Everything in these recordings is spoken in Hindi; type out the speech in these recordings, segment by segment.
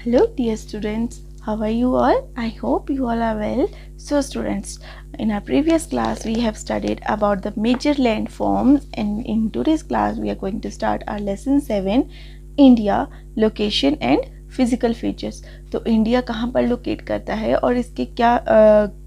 Hello dear students, how are you all? I hope you all are well. So students, in our previous class we have studied about the major landforms, and in today's class we are going to start our lesson 7, India, location and physical features. तो इंडिया कहाँ पर लोकेट करता है और इसके क्या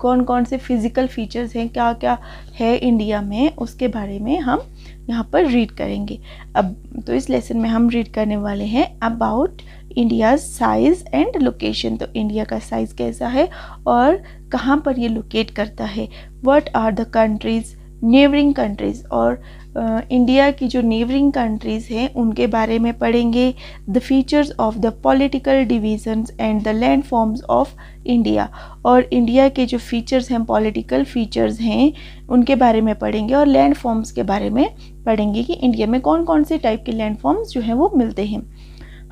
कौन कौन से फिजिकल फीचर्स हैं, क्या क्या है इंडिया में, उसके बारे में हम यहाँ पर रीड करेंगे। अब तो इस लेसन में हम रीड करने वाले हैं about India size and location. तो इंडिया का साइज़ कैसा है और कहाँ पर ये लोकेट करता है, what are the countries, neighbouring countries, और इंडिया की जो नेबरिंग कंट्रीज़ हैं उनके बारे में पढ़ेंगे। The features of the political divisions and the land forms of India, और इंडिया के जो फीचर्स हैं, पॉलिटिकल फीचर्स हैं, उनके बारे में पढ़ेंगे और लैंड फॉर्म्स के बारे में पढ़ेंगे कि इंडिया में कौन कौन से टाइप के लैंड फॉर्म्स जो हैं वो मिलते हैं।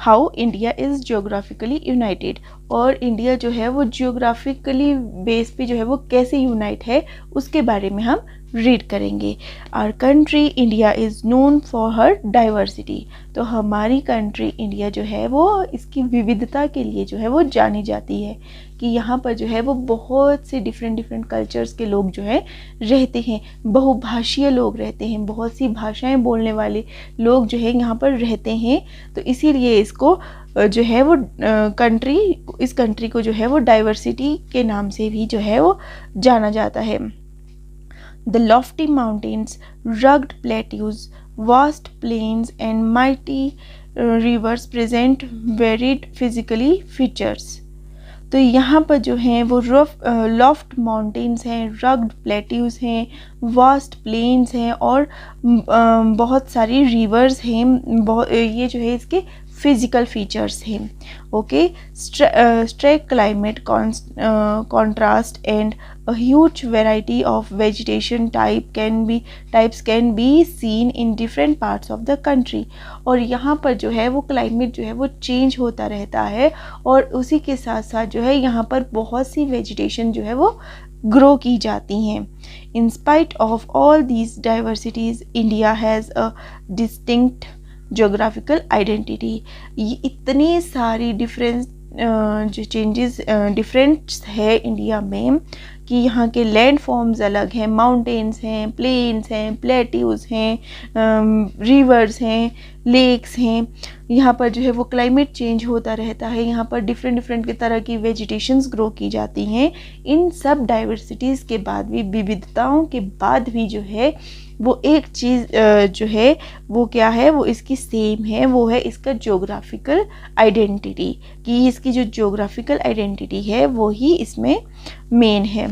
How India is geographically United, और इंडिया जो है वो जियोग्राफिकली बेस पे जो है वो कैसे यूनाइट है उसके बारे में हम रीड करेंगे। Our country India is known for her diversity, तो हमारी कंट्री इंडिया जो है वो इसकी विविधता के लिए जो है वो जानी जाती है कि यहाँ पर जो है वो बहुत से डिफरेंट कल्चर्स के लोग जो है रहते हैं, बहुभाषीय लोग रहते हैं, बहुत सी भाषाएं बोलने वाले लोग जो है यहाँ पर रहते हैं। तो इसीलिए इसको जो है वो इस कंट्री को जो है वो डाइवर्सिटी के नाम से भी जो है वो जाना जाता है। The lofty mountains, rugged plateaus, vast plains and mighty rivers present varied physically features। तो यहाँ पर जो हैं वो लॉफ्ट माउंटेन्स हैं, रग्ड प्लेट्यूज हैं, वास्ट प्लेन्स हैं और बहुत सारी रिवर्स हैं। ये जो है इसके फिजिकल फीचर्स हैं। Okay, stark climate, contrast and a huge variety of vegetation types can be seen in different parts of the country। और यहाँ पर जो है वो क्लाइमेट जो है वो चेंज होता रहता है और उसी के साथ साथ जो है यहाँ पर बहुत सी वेजिटेशन जो है वो ग्रो की जाती हैं। In spite of all these diversities India has a distinct geographical identity. ये इतनी सारी जो चेंजेस डिफरेंस है इंडिया में कि यहाँ के लैंड फॉर्म्स अलग हैं, माउंटेन्स हैं, प्लेन्स हैं, प्लेट्यूज हैं, रिवर्स हैं, लेक्स हैं। यहाँ पर जो है वो क्लाइमेट चेंज होता रहता है, यहाँ पर डिफरेंट की तरह की वेजिटेशंस ग्रो की जाती हैं। इन सब डाइवर्सिटीज़ के बाद भी, विविधताओं के बाद भी जो है वो एक चीज़ जो है वो क्या है, वो इसकी सेम है, वो है इसका ज्योग्राफिकल आइडेंटिटी, कि इसकी जो ज्योग्राफिकल आइडेंटिटी है वो ही इसमें मेन है।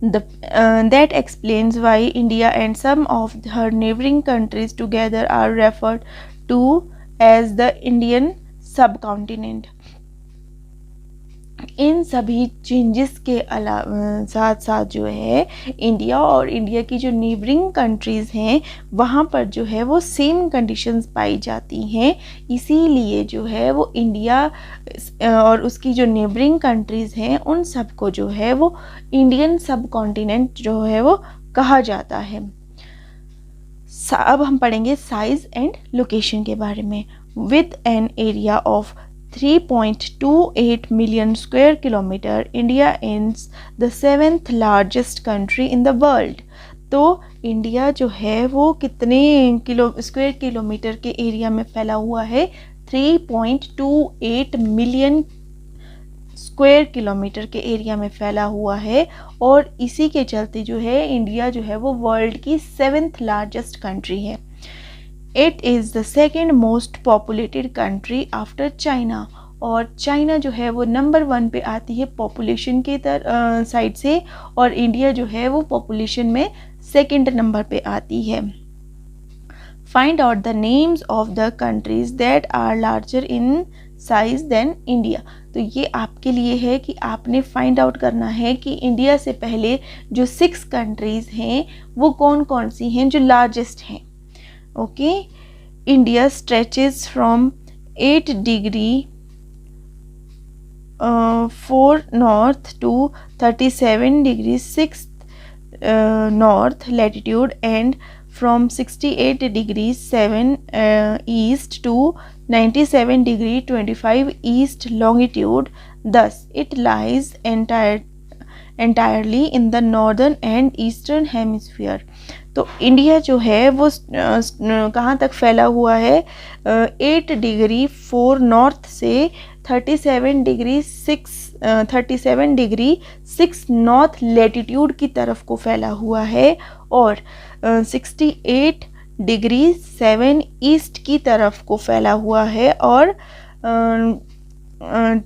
That explains why India and some of her neighboring countries together are referred to as the Indian subcontinent। इन सभी चेंजेस के साथ साथ जो है इंडिया और इंडिया की जो नेबरिंग कंट्रीज़ हैं वहाँ पर जो है वो सेम कंडीशंस पाई जाती हैं। इसीलिए जो है वो इंडिया और उसकी जो नेबरिंग कंट्रीज़ हैं उन सबको जो है वो इंडियन सब कॉन्टिनेंट जो है वो कहा जाता है। अब हम पढ़ेंगे साइज़ एंड लोकेशन के बारे में। With an area of 3.28 million square kilometer, India is the 7th largest country in the world। तो इंडिया जो है वो कितने स्क्वायर किलोमीटर के एरिया में फैला हुआ है? 3.28 मिलियन स्क्वायर किलोमीटर के एरिया में फैला हुआ है और इसी के चलते जो है इंडिया जो है वो वर्ल्ड की 7th लार्जेस्ट कंट्री है। It is the second most populated country after China, और चाइना जो है वो नंबर 1 पे आती है पॉपुलेशन के साइड से, और इंडिया जो है वो पॉपुलेशन में सेकेंड नंबर पे आती है। Find out the names of the countries that are larger in size than India. तो ये आपके लिए है कि आपने फाइंड आउट करना है कि इंडिया से पहले जो 6 कंट्रीज़ हैं वो कौन कौन सी हैं जो लार्जेस्ट हैं। Okay, India stretches from 8 degree 4 north to 37 degree 6 north latitude and from 68 degrees 7 east to 97 degree 25 east longitude. Thus it lies entirely in the northern and eastern hemisphere. तो इंडिया जो है वो कहाँ तक फैला हुआ है? 8 डिग्री 4 नॉर्थ से 37 डिग्री 6 नॉर्थ लेटीट्यूड की तरफ को फैला हुआ है और 68 डिग्री 7 ईस्ट की तरफ को फैला हुआ है और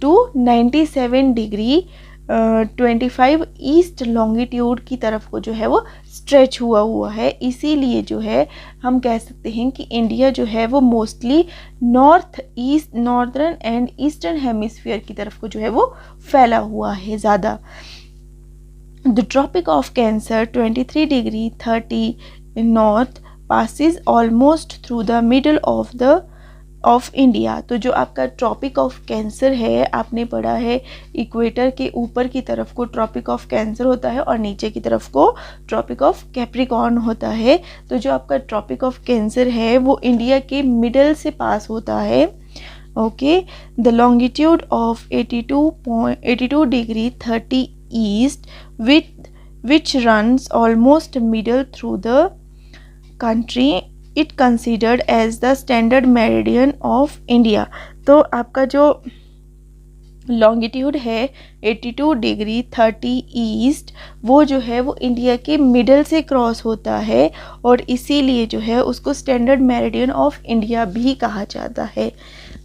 टू 97 डिग्री 25 ईस्ट लॉन्गिट्यूड की तरफ को जो है वो स्ट्रेच हुआ है। इसीलिए जो है हम कह सकते हैं कि इंडिया जो है वो mostly northern and eastern hemisphere की तरफ को जो है वो फैला हुआ है ज़्यादा। The tropic of cancer 23 degree 30 north passes almost through the middle of India. तो जो आपका ट्रॉपिक ऑफ कैंसर है, आपने पढ़ा है इक्वेटर के ऊपर की तरफ को ट्रॉपिक ऑफ कैंसर होता है और नीचे की तरफ को ट्रॉपिक ऑफ कैप्रिकॉर्न होता है। तो जो आपका ट्रॉपिक ऑफ कैंसर है वो इंडिया के मिडल से पास होता है। Okay, the longitude of 82 degree 30 east which runs almost middle through the country, it considered as the standard meridian of India। तो आपका जो लॉन्गिट्यूड है 82 डिग्री 30 ईस्ट वो जो है वो इंडिया के मिडल से क्रॉस होता है और इसीलिए जो है उसको स्टैंडर्ड मेरिडियन ऑफ इंडिया भी कहा जाता है।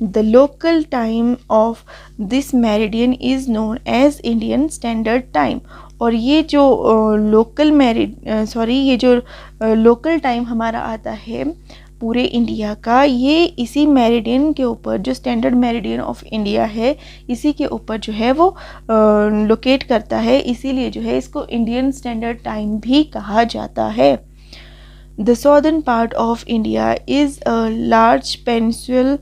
The local time of this meridian is known as Indian standard time. और ये जो लोकल टाइम हमारा आता है पूरे इंडिया का, ये इसी मेरिडियन के ऊपर जो स्टैंडर्ड मेरिडियन ऑफ इंडिया है इसी के ऊपर जो है वो लोकेट करता है, इसीलिए जो है इसको इंडियन स्टैंडर्ड टाइम भी कहा जाता है। The southern part of India is a large peninsula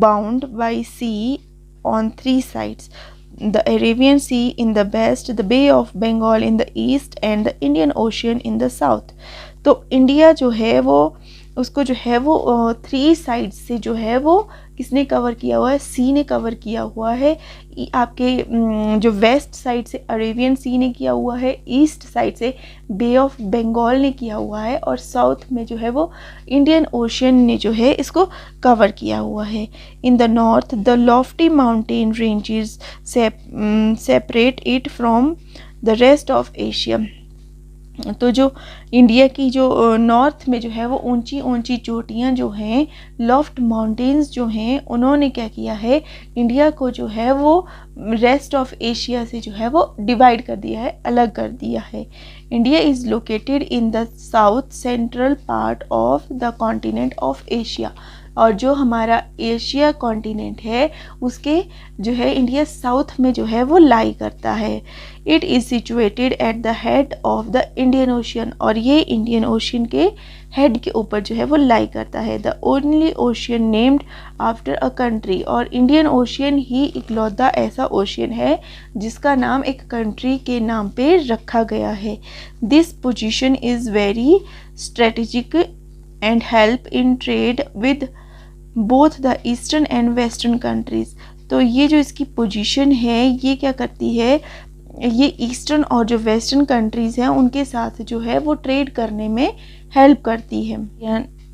bound by sea on 3 sides, the Arabian Sea in the west, the Bay of Bengal in the east and the Indian Ocean in the south। तो इंडिया जो है वो उसको जो है वो 3 साइड से जो है वो किसने कवर किया हुआ है? सी ने कवर किया हुआ है। आपके जो वेस्ट साइड से अरेबियन सी ने किया हुआ है, ईस्ट साइड से बे ऑफ बंगाल ने किया हुआ है और साउथ में जो है वो इंडियन ओशियन ने जो है इसको कवर किया हुआ है। In the north the Lofty mountain ranges separate it from the rest of Asia. तो जो इंडिया की जो नॉर्थ में जो है वो ऊंची ऊंची चोटियाँ जो हैं, लॉफ्ट माउंटेन्स जो हैं, उन्होंने क्या किया है, इंडिया को जो है वो रेस्ट ऑफ एशिया से जो है वो डिवाइड कर दिया है, अलग कर दिया है। India is located in the south central part of the continent of Asia. और जो हमारा एशिया कॉन्टिनेंट है उसके जो है इंडिया साउथ में जो है वो लाई करता है। It is situated at the head of the Indian ocean. और ये इंडियन ओशियन के हेड के ऊपर जो है वो लाई करता है। The only ocean named after a country. और इंडियन ओशियन ही इकलौता ऐसा ओशियन है जिसका नाम एक कंट्री के नाम पे रखा गया है। This position is very strategic and help in trade with both the eastern and western countries. तो ये जो इसकी पोजीशन है ये क्या करती है, ये ईस्टर्न और जो वेस्टर्न कंट्रीज़ हैं उनके साथ जो है वो ट्रेड करने में हेल्प करती है।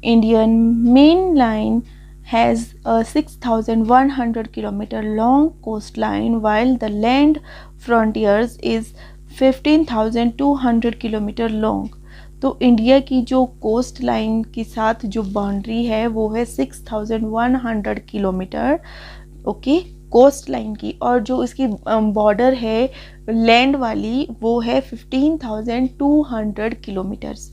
Indian mainland has a 6,100 kilometre long coastline while the land frontiers is 15,200 kilometre long. तो इंडिया की जो कोस्ट लाइन के साथ जो बाउंड्री है वो है 6,100 किलोमीटर, ओके, कोस्ट लाइन की। और जो इसकी बॉर्डर है लैंड वाली वो है 15,200 kilometres.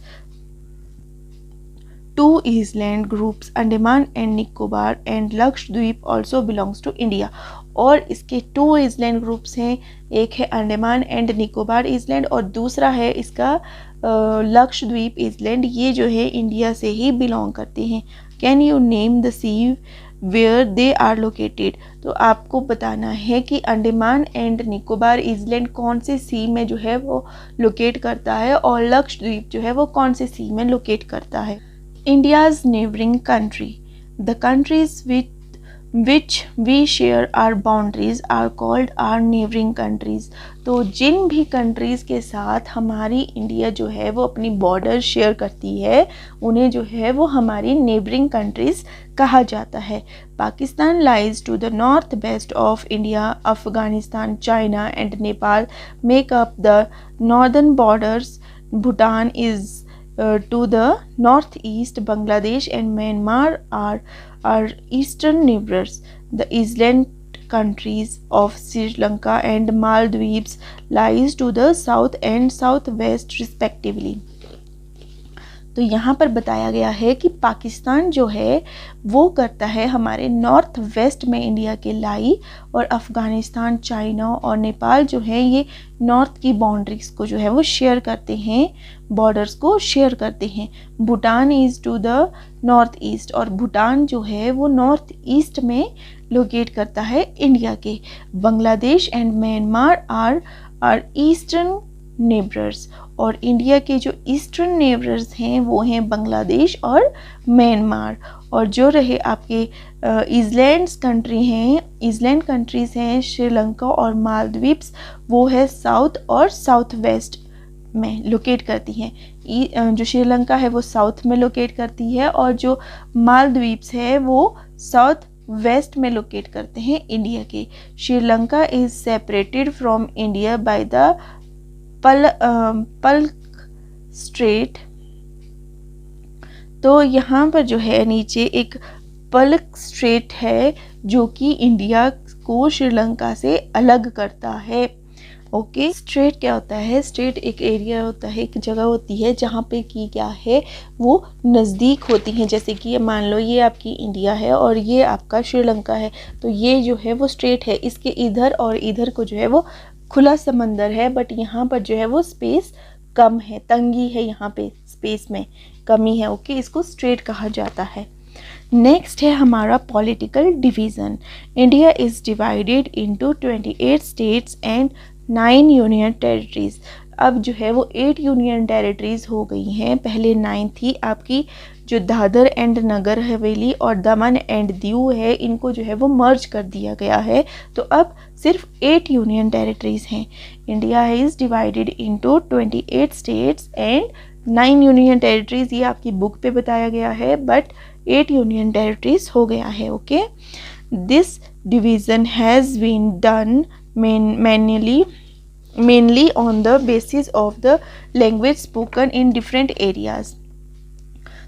2 island groups Andaman and Nicobar and Lakshadweep also belongs to India. और इसके 2 island ग्रुप्स हैं, एक है अंडमान एंड निकोबार island और दूसरा है इसका लक्षद्वीप island। ये जो है इंडिया से ही बिलोंग करते हैं। Can you name the sea where they are located. तो आपको बताना है कि अंडमान एंड निकोबार island कौन से सी में जो है वो लोकेट करता है और लक्षद्वीप जो है वो कौन से सी में लोकेट करता है। India's neighboring country, The countries with which we share our boundaries are called our neighboring countries. तो जिन भी कंट्रीज़ के साथ हमारी इंडिया जो है वो अपनी बॉर्डर शेयर करती है उन्हें जो है वो हमारी नेबरिंग कंट्रीज़ कहा जाता है. Pakistan lies to the north west of India. Afghanistan, China and Nepal make up the northern borders. Bhutan is to the northeast. Bangladesh and Myanmar are eastern neighbors. The island countries of Sri Lanka and Maldives lies to the south and southwest respectively. तो यहाँ पर बताया गया है कि पाकिस्तान जो है वो करता है हमारे नॉर्थ वेस्ट में इंडिया के लाई, और अफ़गानिस्तान, चाइना और नेपाल जो है ये नॉर्थ की बाउंड्रीज को जो है वो शेयर करते हैं, बॉर्डर्स को शेयर करते हैं. Bhutan is to the north east, और भूटान जो है वो नॉर्थ ईस्ट में लोकेट करता है इंडिया के. Bangladesh and Myanmar are eastern neighbours, और इंडिया के जो ईस्टर्न नेबर्स हैं वो हैं बांग्लादेश और म्यांमार. और जो रहे आपके ईज़लैंड्स कंट्री हैं, ईज़लैंड कंट्रीज़ हैं श्रीलंका और मालदीव्स, वो है साउथ और साउथ वेस्ट में लोकेट करती हैं. जो श्रीलंका है वो साउथ में लोकेट करती है, और जो मालदीव्स है वो साउथ वेस्ट में लोकेट करते हैं इंडिया के. Sri Lanka is separated from India by the Palk Strait. तो यहाँ पर जो है नीचे एक पल्क स्ट्रेट है जो कि इंडिया को श्रीलंका से अलग करता है. ओके, स्ट्रेट क्या होता है? स्ट्रेट एक एरिया होता है, एक जगह होती है जहाँ पे कि क्या है वो नज़दीक होती हैं. जैसे कि मान लो ये आपकी इंडिया है और ये आपका श्रीलंका है, तो ये जो है वो स्ट्रेट है. इसके इधर और इधर को जो है वो खुला समंदर है, बट यहाँ पर जो है वो स्पेस कम है, तंगी है, यहाँ पे स्पेस में कमी है. ओके, इसको स्ट्रेट कहा जाता है. नेक्स्ट है हमारा political division. India is divided into 28 states and 9 union territories. अब जो है वो 8 यूनियन टेरिटरीज़ हो गई हैं. पहले 9 थी. आपकी जो दादर एंड नगर हवेली और दमन एंड दीव है, इनको जो है वो मर्ज कर दिया गया है. तो अब सिर्फ 8 यूनियन टेरिटरीज़ हैं. India is divided into 28 states and 9 union territories. ये आपकी बुक पे बताया गया है, बट 8 यूनियन टेरिटरीज़ हो गया है. Okay, this division has been done mainly on the basis of the language spoken in different areas.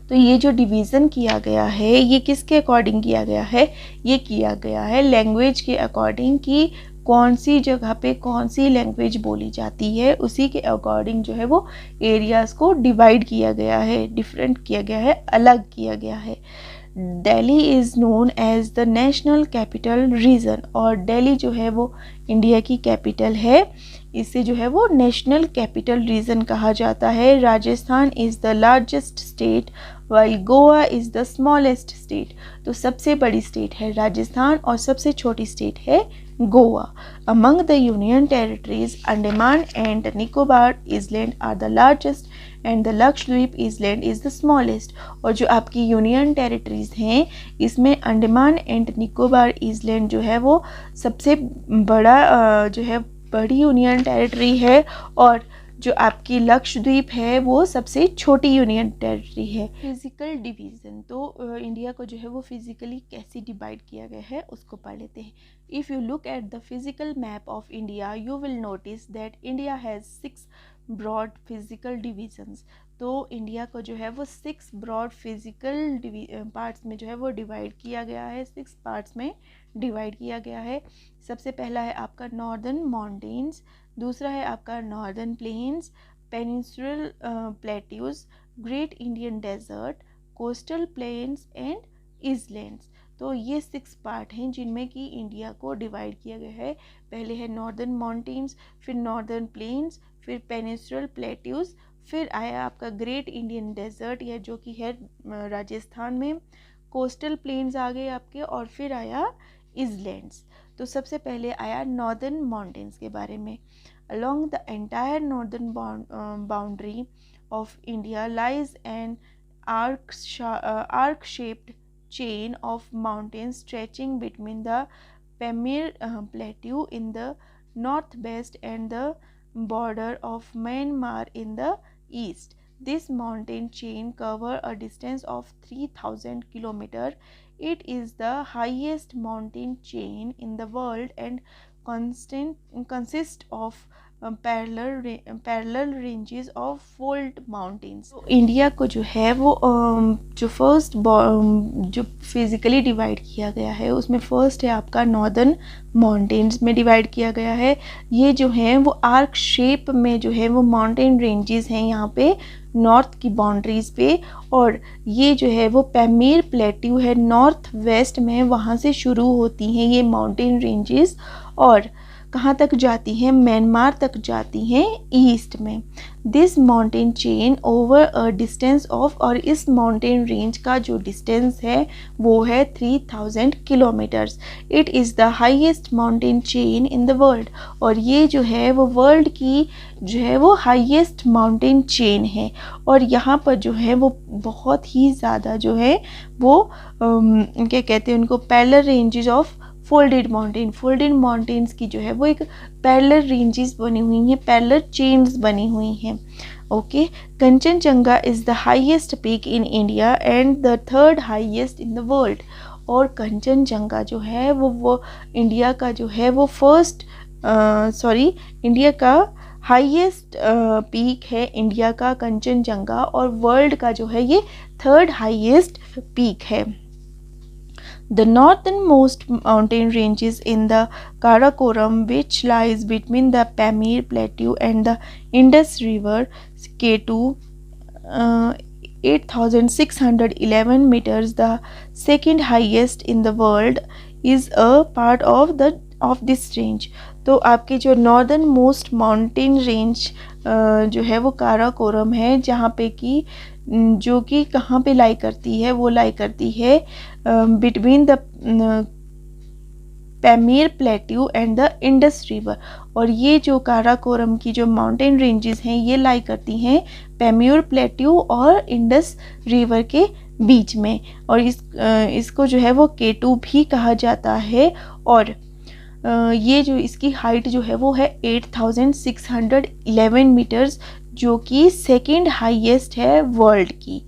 तो ये जो डिवीज़न किया गया है ये किसके अकॉर्डिंग किया गया है? ये किया गया है लैंग्वेज के अकॉर्डिंग, कि कौन सी जगह पे कौन सी लैंग्वेज बोली जाती है, उसी के अकॉर्डिंग जो है वो एरियाज़ को डिवाइड किया गया है, डिफरेंट किया गया है, अलग किया गया है. Delhi is known as the national capital region, और दिल्ली जो है वो इंडिया की कैपिटल है, इसे जो है वो नेशनल कैपिटल रीजन कहा जाता है. Rajasthan is the largest state while Goa is the smallest state. तो सबसे बड़ी स्टेट है राजस्थान और सबसे छोटी स्टेट है Goa. Among the union territories, Andaman and Nicobar island are the largest and the Lakshadweep island is the smallest. और जो आपकी यूनियन टेरिटरीज़ हैं इसमें अंडमान एंड निकोबार इज़लैंड जो है वो सबसे बड़ा जो है बड़ी यूनियन टेरिटरी है, और जो आपकी लक्षद्वीप है वो सबसे छोटी यूनियन टेरिटरी है. फिजिकल डिवीज़न, तो इंडिया को जो है वो फिजिकली कैसे डिवाइड किया गया है उसको पढ़ लेते हैं. If you look at the physical map of India you will notice that India has 6 broad physical divisions. तो इंडिया को जो है वो 6 ब्रॉड फिजिकल पार्ट्स में जो है वो डिवाइड किया गया है, 6 पार्ट्स में डिवाइड किया गया है. सबसे पहला है आपका नॉर्दर्न माउंटेन्स, दूसरा है आपका northern plains, peninsular plateaus, great Indian desert, coastal plains and islands. तो ये 6 पार्ट हैं जिनमें कि इंडिया को डिवाइड किया गया है. पहले है नॉर्दर्न माउंटेन्स, फिर नॉर्दर्न प्लेन्स, फिर पेनिनसुलर प्लेट्यूज, फिर आया आपका ग्रेट इंडियन डेजर्ट या जो कि है राजस्थान में, कोस्टल प्लेन्स आ गए आपके, और फिर आया इज़लैंड्स. तो सबसे पहले आया नॉर्दर्न माउंटेन्स के बारे में. Along the entire northern boundary of India lies an arc shaped chain of mountains stretching between the Pamir Plateau in the northwest and the border of Myanmar in the east. This mountain chain covers a distance of 3000 kilometers. It is the highest mountain chain in the world and consists of parallel ranges of fold mountains. तो इंडिया को जो है वो जो फर्स्ट जो फिजिकली डिवाइड किया गया है उसमें फर्स्ट है आपका नॉर्दर्न माउंटेन्स में डिवाइड किया गया है। ये जो है वो आर्क शेप में जो है वो माउंटेन रेंजेस हैं यहाँ पे नॉर्थ की बाउंड्रीज पे, और ये जो है वो पैमीर प्लेट्यू है नॉर्थ वेस्ट में, वहाँ से शुरू होती हैं ये माउंटेन रेंजेस और कहाँ तक जाती हैं, म्यांमार तक जाती हैं ईस्ट में। This mountain chain over a distance of, और इस माउंटेन रेंज का जो डिस्टेंस है वो है 3000 kilometres. It is the highest mountain chain in the world, और ये जो है वो वर्ल्ड की जो है वो हाईएस्ट माउंटेन चेन है। और यहाँ पर जो है वो बहुत ही ज़्यादा जो है वो क्या कहते हैं उनको, parallel ranges of folded mountains की जो है वो एक पैरेलल रेंजेस बनी हुई हैं, पैरेलल चेन्स बनी हुई हैं। Okay, Kanchenjunga is the highest peak in India and the third highest in the world. और कंचनजंगा जो है वो इंडिया का जो है वो इंडिया का हाईएस्ट पीक है इंडिया का कंचनजंगा, और वर्ल्ड का जो है ये थर्ड हाईएस्ट पीक है। The northernmost mountain ranges in the Karakoram, which lies between the Pamir Plateau and the Indus River, K2, 8,611 meters, the second highest in the world, is a part of this range. तो आपके जो नॉर्दर्न मोस्ट माउंटेन रेंज जो है वो काराकोरम है, जहाँ पे कि जो कि कहाँ पे लाई करती है, वो लाई करती है between the Pamir plateau and the Indus river. और ये जो काराकोरम की जो माउंटेन रेंजेस हैं ये लाई करती हैं पैमीर प्लेट्यू और इंडस रिवर के बीच में, और इसको जो है वो K2 भी कहा जाता है। और ये जो इसकी हाइट जो है वो है 8,611 मीटर्स, जो कि सेकेंड हाईएस्ट है वर्ल्ड की।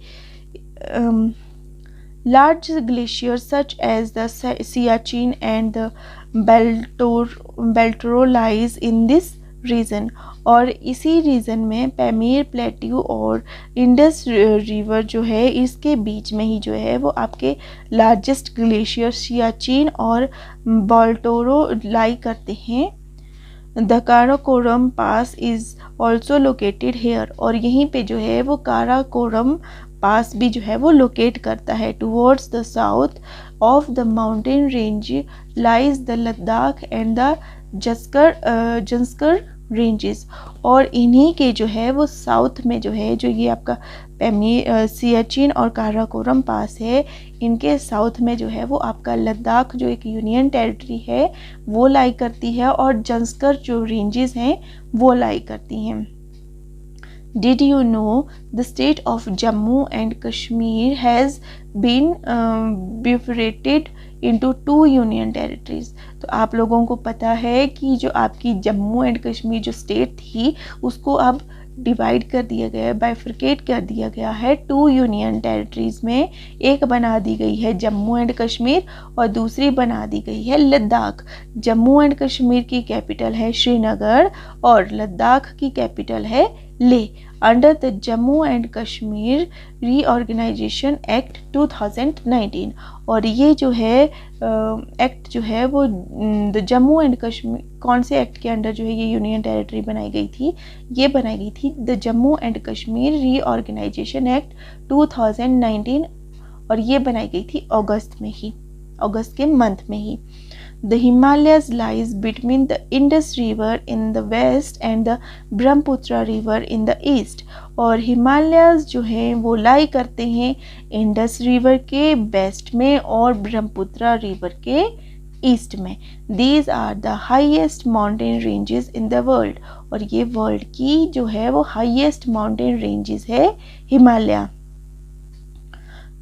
Large glaciers such as the Siachen and the Baltoro lies in this region. और इसी रीजन में पैमीर प्लेट्यू और इंडस रिवर जो है इसके बीच में ही जो है वो आपके लार्जेस्ट ग्लेशियर सियाचिन और बेल्टोरो लाई करते हैं। The Karakoram pass is also located here, और यहीं पे जो है वो काराकोरम पास भी जो है वो लोकेट करता है। Towards the south of the mountain range lies the Ladakh and the Zanskar ranges. और इन्हीं के जो है वो साउथ में जो है जो ये आपका सियाचिन और काराकोरम पास है, इनके साउथ में जो है वो आपका लद्दाख जो एक यूनियन टेरिटरी है वो लाई करती है, और जंस्कर जो रेंजेस हैं वो लाई करती हैं। Did you know the state of Jammu and Kashmir has been bifurcated into 2 union territories? तो आप लोगों को पता है कि जो आपकी जम्मू एंड कश्मीर जो स्टेट थी उसको अब डिवाइड कर दिया गया है, बाइफरकेट कर दिया गया है 2 यूनियन टेरिटरीज़ में। एक बना दी गई है जम्मू एंड कश्मीर और दूसरी बना दी गई है लद्दाख। जम्मू एंड कश्मीर की कैपिटल है श्रीनगर और लद्दाख की कैपिटल है Leh. Under the Jammu and Kashmir reorganisation act 2019, और ये जो है एक्ट जो है वो द जम्मू एंड कश्मीर, कौन से एक्ट के अंडर जो है ये यूनियन टेरिटरी बनाई गई थी, ये बनाई गई थी the Jammu and Kashmir reorganisation act 2019, और ये बनाई गई थी अगस्त के मंथ में ही। The Himalayas lies between the Indus River in the west and the Brahmaputra River in the east, और हिमालयाज जो हैं वो लाई करते हैं इंडस रिवर के वेस्ट में और ब्रह्मपुत्रा रिवर के ईस्ट में। These are the highest mountain ranges in the world, और ये वर्ल्ड की जो है वो हाईएस्ट माउंटेन रेंजेस है Himalaya.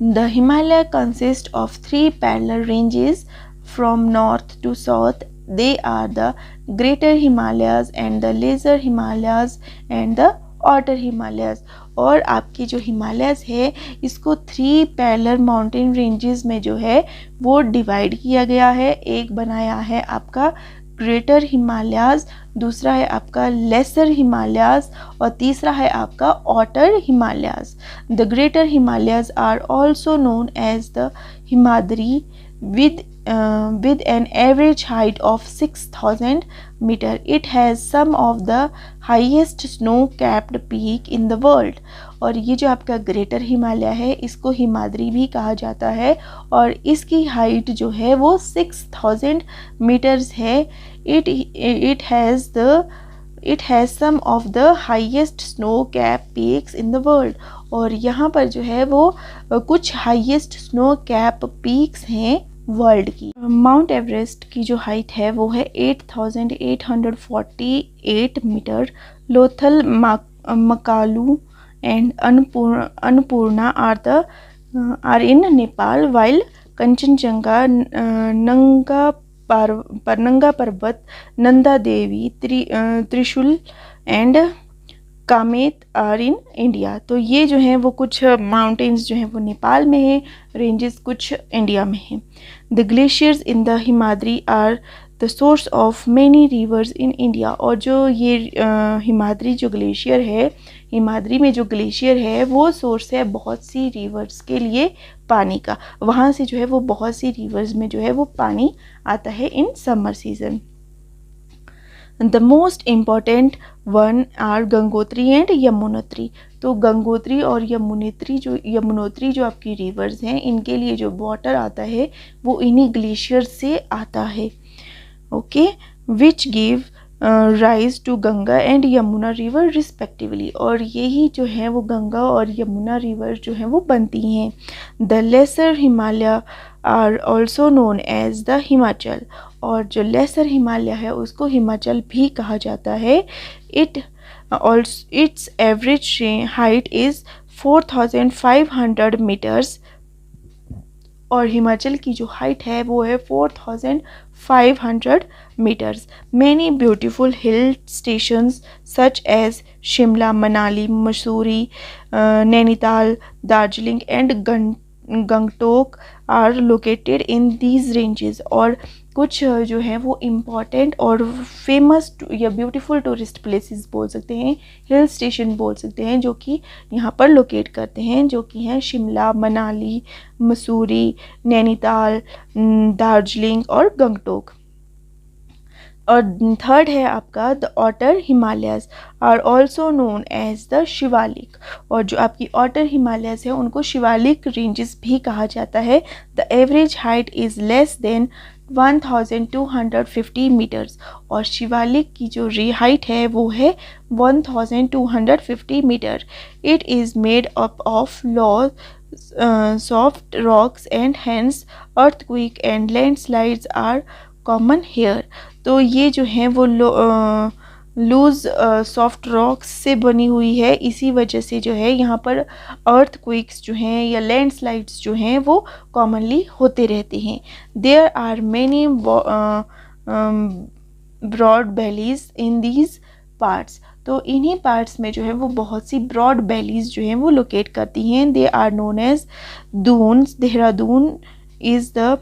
The Himalaya consists of three parallel ranges from north to south. They are the Greater Himalayas and the Lesser Himalayas and the Outer Himalayas. और आपकी जो हिमालयस है इसको थ्री पैरेलल माउंटेन रेंजेस में जो है वो डिवाइड किया गया है. एक बनाया है आपका ग्रेटर हिमालयाज, दूसरा है आपका लेसर हिमालयाज और तीसरा है आपका outer Himalayas. The greater Himalayas are also known as the Himadri with an average height of 6,000 meter. It has some of the highest snow-capped peak in the world. और ये जो आपका ग्रेटर हिमालय है इसको हिमाद्री भी कहा जाता है और इसकी हाइट जो है वो 6,000 मीटर्स है. It has some of the highest snow-capped peaks in the world. और यहाँ पर जो है वो कुछ हाईएस्ट स्नो कैप पीक्स हैं वर्ल्ड की. माउंट एवरेस्ट की जो हाइट है वो है 8,848 metre. Lhotse, Makalu and Annapurna are in Nepal, while Kanchenjunga, Nanga Parbat, Nanda Devi, Trishul and Kamet are in India. तो ये जो है वो कुछ माउंटेन्स जो हैं वो नेपाल में है, रेंजेस कुछ इंडिया में हैं. The glaciers in the Himadri are the source of many rivers in India. और जो ये हिमाद्री जो ग्लेशियर है, हिमाद्री में जो ग्लेशियर है वो सोर्स है बहुत सी रिवर्स के लिए पानी का. वहाँ से जो है वो बहुत सी रिवर्स में जो है वो पानी आता है in summer season. The most important one are Gangotri and Yamunotri. तो गंगोत्री और यमुनोत्री जो आपकी रिवर्स हैं इनके लिए जो वाटर आता है वो इन्हीं ग्लेशियर से आता है. Okay, which give rise to Ganga and Yamuna river respectively. और यही जो है वो गंगा और यमुना रिवर जो है वो बनती हैं. The lesser Himalaya are also known as the Himachal. और जो लेसर हिमालय है उसको हिमाचल भी कहा जाता है. Its average height is 4,500 metres. और हिमाचल की जो हाइट है वो है 4,500 meters. Many beautiful hill stations such as Shimla, Manali, Mussoorie, Nainital, Darjeeling and Gangtok are located in these ranges. और कुछ जो है वो इम्पॉर्टेंट और फेमस या ब्यूटीफुल टूरिस्ट प्लेसेस बोल सकते हैं, हिल स्टेशन बोल सकते हैं जो कि यहाँ पर लोकेट करते हैं, जो कि हैं शिमला, मनाली, मसूरी, नैनीताल, दार्जिलिंग और गंगटोक. और थर्ड है आपका the outer Himalayas are also known as the Shivalik. और जो आपकी ऑटर हिमालयस है उनको शिवालिक रेंजेस भी कहा जाता है. The average height is less than 1,250 metres. और शिवालिक की जो हाइट है वो है 1,250 metre. It is made up of soft rocks and hence earthquake and landslides are common here. तो ये जो है वो लूज सॉफ्ट रॉक्स से बनी हुई है. इसी वजह से जो है यहाँ पर अर्थक्वेक्स जो हैं या लैंडस्लाइड्स जो हैं वो कॉमनली होते रहते हैं. There are many broad valleys in these parts. तो इन्हीं पार्ट्स में जो है वो बहुत सी ब्रॉड वैलीज जो हैं वो लोकेट करती हैं. They are known as duns. Dehradun is the,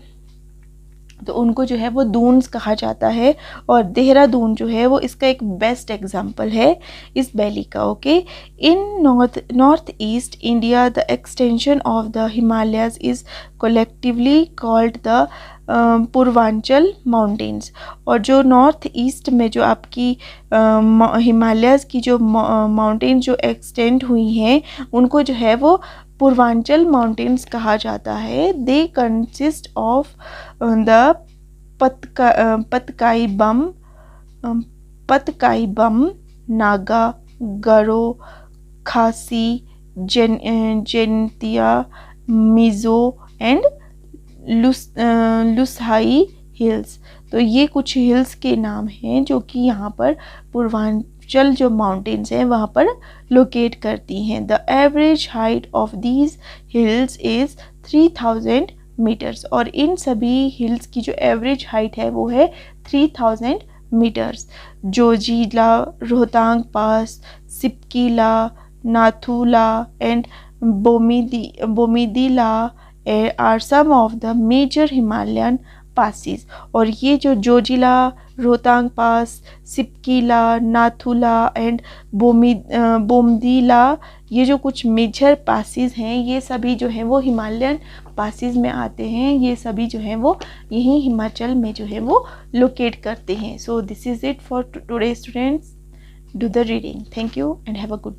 तो उनको जो है वो दून्स कहा जाता है. और देहरादून जो है वो इसका एक बेस्ट एग्जाम्पल है इस वैली का. Okay, in north east India the extension of the Himalayas is collectively called the Purvanchal mountains. और जो नॉर्थ ईस्ट में जो आपकी हिमालयाज की जो माउंटेन जो एक्सटेंड हुई हैं उनको जो है वो पूर्वांचल माउंटेन्स कहा जाता है. They consist of the Patkai Bum, Naga, Garo, Khasi, Jaintia, Mizo and Lushai hills. तो ये कुछ हिल्स के नाम हैं जो कि यहाँ पर एक्चुअल जो माउंटेन्स हैं वहाँ पर लोकेट करती हैं। The average height of these hills is 3000 metres, और इन सभी हिल्स की जो एवरेज हाइट है वो है 3000 meters. Zojila, Rohtang pass, Shipkila, Nathula and Bomdila are some of the major Himalayan passes. और ये जो जोजिला, रोहतांग पास, सिपकीला, नाथुला एंड बोमदीला, ये जो कुछ मेजर पासिस हैं ये सभी जो हैं वो हिमालयन पासिस में आते हैं। ये सभी जो हैं वो यहीं हिमाचल में जो है वो लोकेट करते हैं। So this is it for today students. Do the reading. Thank you and have a good